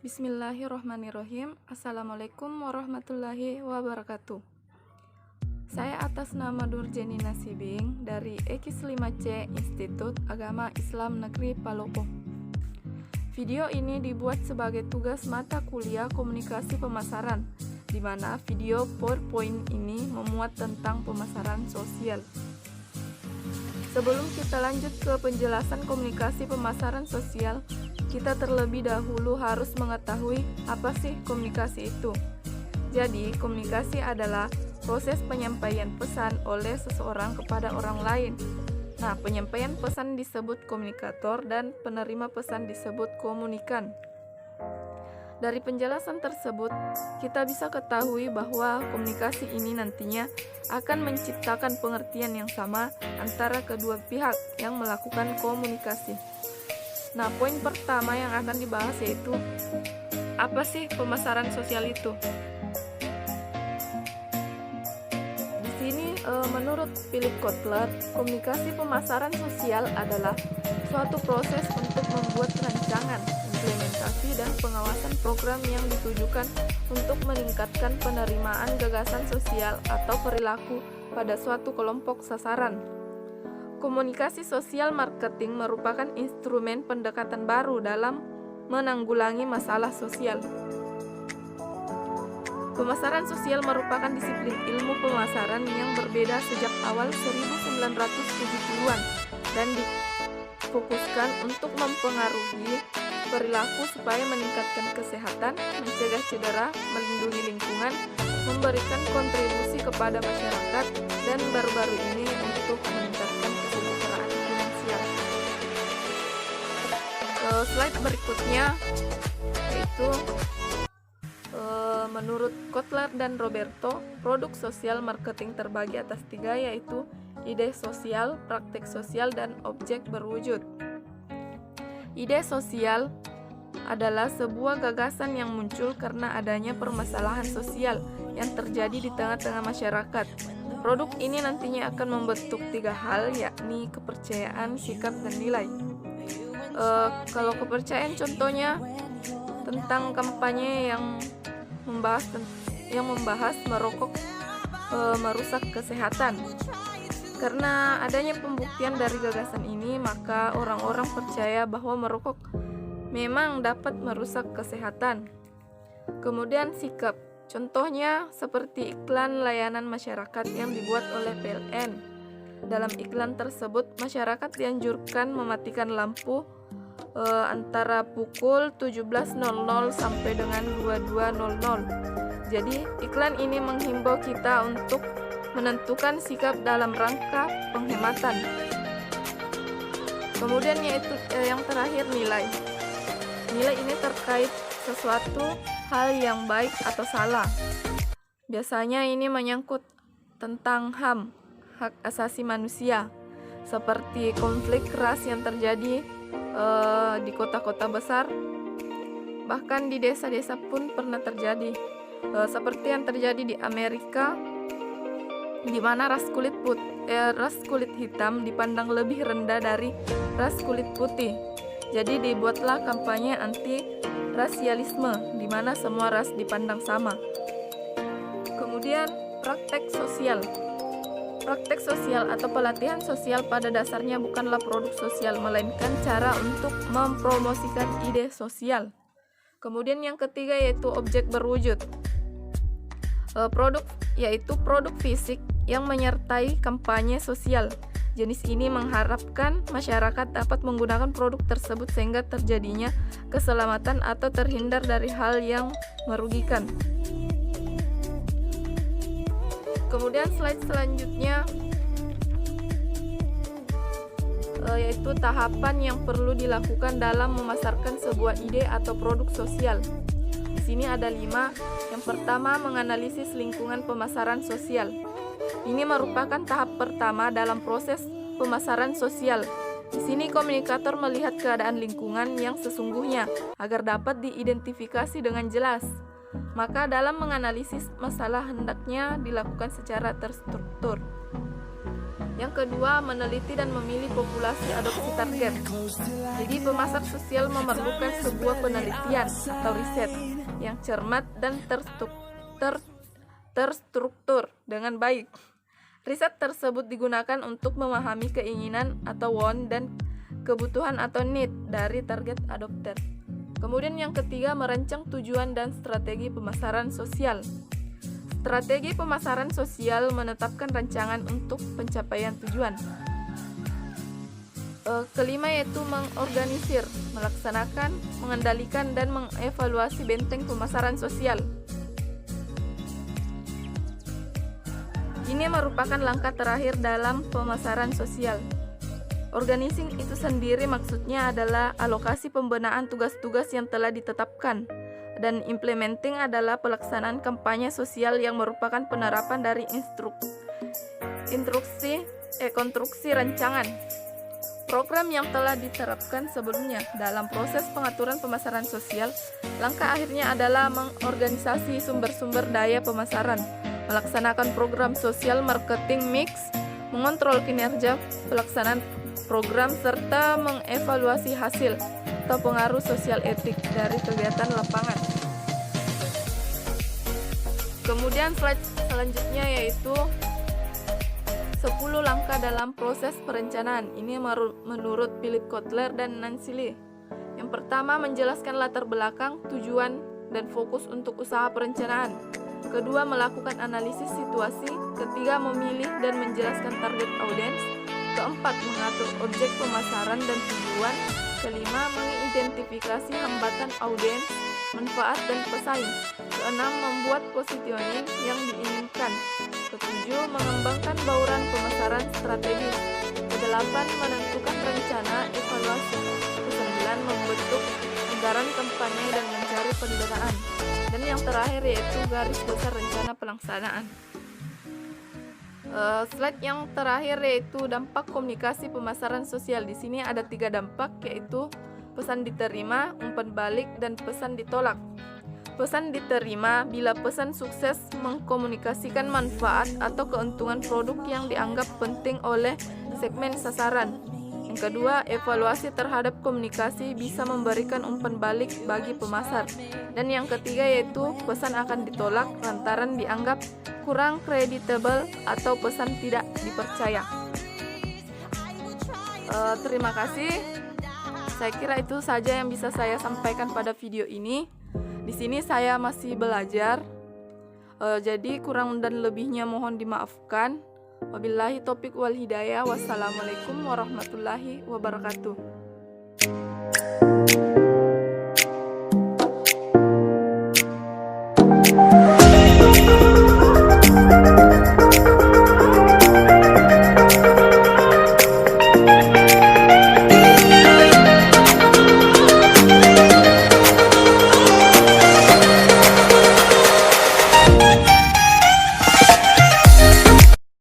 Bismillahirrohmanirrohim. Assalamualaikum warahmatullahi wabarakatuh. Saya atas nama Nurjeni Nasibing dari EKIS 5C Institut Agama Islam Negeri Palopo. Video ini dibuat sebagai tugas mata kuliah komunikasi pemasaran, di mana video PowerPoint ini memuat tentang pemasaran sosial. Sebelum kita lanjut ke penjelasan komunikasi pemasaran sosial, kita terlebih dahulu harus mengetahui apa sih komunikasi itu. Jadi, komunikasi adalah proses penyampaian pesan oleh seseorang kepada orang lain. Nah, penyampaian pesan disebut komunikator dan penerima pesan disebut komunikan. Dari penjelasan tersebut, kita bisa ketahui bahwa komunikasi ini nantinya akan menciptakan pengertian yang sama antara kedua pihak yang melakukan komunikasi. Nah, poin pertama yang akan dibahas yaitu apa sih pemasaran sosial itu? Di sini menurut Philip Kotler, komunikasi pemasaran sosial adalah suatu proses untuk membuat rancangan, implementasi dan pengawasan program yang ditujukan untuk meningkatkan penerimaan gagasan sosial atau perilaku pada suatu kelompok sasaran. Komunikasi sosial marketing merupakan instrumen pendekatan baru dalam menanggulangi masalah sosial. Pemasaran sosial merupakan disiplin ilmu pemasaran yang berbeda sejak awal 1970-an dan difokuskan untuk mempengaruhi perilaku supaya meningkatkan kesehatan, mencegah cedera, melindungi lingkungan, memberikan kontribusi kepada masyarakat, dan baru-baru ini untuk meningkatkan kesejahteraan finansial. Slide berikutnya yaitu menurut Kotler dan Roberto, produk sosial marketing terbagi atas 3 yaitu ide sosial, praktek sosial, dan objek berwujud. Ide sosial adalah sebuah gagasan yang muncul karena adanya permasalahan sosial yang terjadi di tengah-tengah masyarakat. Produk ini nantinya akan membentuk 3 hal, yakni kepercayaan, sikap, dan nilai. Kalau kepercayaan contohnya tentang kampanye yang membahas merokok merusak kesehatan. Karena adanya pembuktian dari gagasan ini, maka orang-orang percaya bahwa merokok memang dapat merusak kesehatan. Kemudian sikap, contohnya seperti iklan layanan masyarakat yang dibuat oleh PLN. Dalam iklan tersebut, masyarakat dianjurkan mematikan lampu antara pukul 17.00 sampai dengan 22.00. Jadi, iklan ini menghimbau kita untuk menentukan sikap dalam rangka penghematan. Kemudian yaitu yang terakhir nilai. Nilai ini terkait sesuatu hal yang baik atau salah. Biasanya ini menyangkut tentang HAM, hak asasi manusia, seperti konflik ras yang terjadi di kota-kota besar, bahkan di desa-desa pun pernah terjadi, seperti yang terjadi di Amerika, di mana ras kulit hitam dipandang lebih rendah dari ras kulit putih. Jadi dibuatlah kampanye anti rasialisme, di mana semua ras dipandang sama. Kemudian praktek sosial. Praktek sosial atau pelatihan sosial pada dasarnya bukanlah produk sosial, melainkan cara untuk mempromosikan ide sosial. Kemudian yang ketiga yaitu objek berwujud. Produk yaitu produk fisik yang menyertai kampanye sosial. Jenis ini mengharapkan masyarakat dapat menggunakan produk tersebut sehingga terjadinya keselamatan atau terhindar dari hal yang merugikan. Kemudian slide selanjutnya yaitu tahapan yang perlu dilakukan dalam memasarkan sebuah ide atau produk sosial. Di sini ada 5. Yang pertama, menganalisis lingkungan pemasaran sosial. Ini merupakan tahap pertama dalam proses pemasaran sosial. Di sini komunikator melihat keadaan lingkungan yang sesungguhnya agar dapat diidentifikasi dengan jelas. Maka dalam menganalisis masalah hendaknya dilakukan secara terstruktur. Yang kedua, meneliti dan memilih populasi adopsi target. Jadi pemasar sosial memerlukan sebuah penelitian atau riset yang cermat dan terstruktur dengan baik. Riset tersebut digunakan untuk memahami keinginan atau want dan kebutuhan atau need dari target adopter. Kemudian yang ketiga, merancang tujuan dan strategi pemasaran sosial. Strategi pemasaran sosial menetapkan rancangan untuk pencapaian tujuan. Kelima yaitu mengorganisir, melaksanakan, mengendalikan, dan mengevaluasi benteng pemasaran sosial. Ini merupakan langkah terakhir dalam pemasaran sosial. Organizing itu sendiri maksudnya adalah alokasi pembenaan tugas-tugas yang telah ditetapkan. Dan implementing adalah pelaksanaan kampanye sosial yang merupakan penerapan dari konstruksi rancangan program yang telah diterapkan sebelumnya. Dalam proses pengaturan pemasaran sosial, langkah akhirnya adalah mengorganisasi sumber-sumber daya pemasaran, melaksanakan program sosial marketing mix, mengontrol kinerja pelaksanaan program, serta mengevaluasi hasil atau pengaruh sosial etik dari kegiatan lapangan. Kemudian slide selanjutnya yaitu 10 langkah dalam proses perencanaan. Ini menurut Philip Kotler dan Nancy Lee. Yang pertama, menjelaskan latar belakang, tujuan, dan fokus untuk usaha perencanaan. Kedua, melakukan analisis situasi. Ketiga, memilih dan menjelaskan target audiens. Keempat, mengatur objek pemasaran dan tujuan. Kelima, mengidentifikasi hambatan audiens, manfaat, dan pesaing. Keenam, membuat positioning yang diinginkan. Ketujuh, mengembangkan bauran pemasaran strategis. Kedelapan, menentukan rencana evaluasi. Kesembilan, membentuk anggaran kampanye dan mencari pendanaan. Dan yang terakhir yaitu garis besar rencana pelaksanaan. Slide yang terakhir yaitu dampak komunikasi pemasaran sosial. Di sini ada 3 dampak, yaitu pesan diterima, umpan balik, dan pesan ditolak. Pesan diterima bila pesan sukses mengkomunikasikan manfaat atau keuntungan produk yang dianggap penting oleh segmen sasaran. Yang kedua, evaluasi terhadap komunikasi bisa memberikan umpan balik bagi pemasar. Dan yang ketiga yaitu pesan akan ditolak lantaran dianggap kurang kredibel atau pesan tidak dipercaya. Terima kasih. Saya kira itu saja yang bisa saya sampaikan pada video ini. Di sini saya masih belajar. Jadi kurang dan lebihnya mohon dimaafkan. Wabillahi taufiq wal hidayah. Wassalamualaikum warahmatullahi wabarakatuh.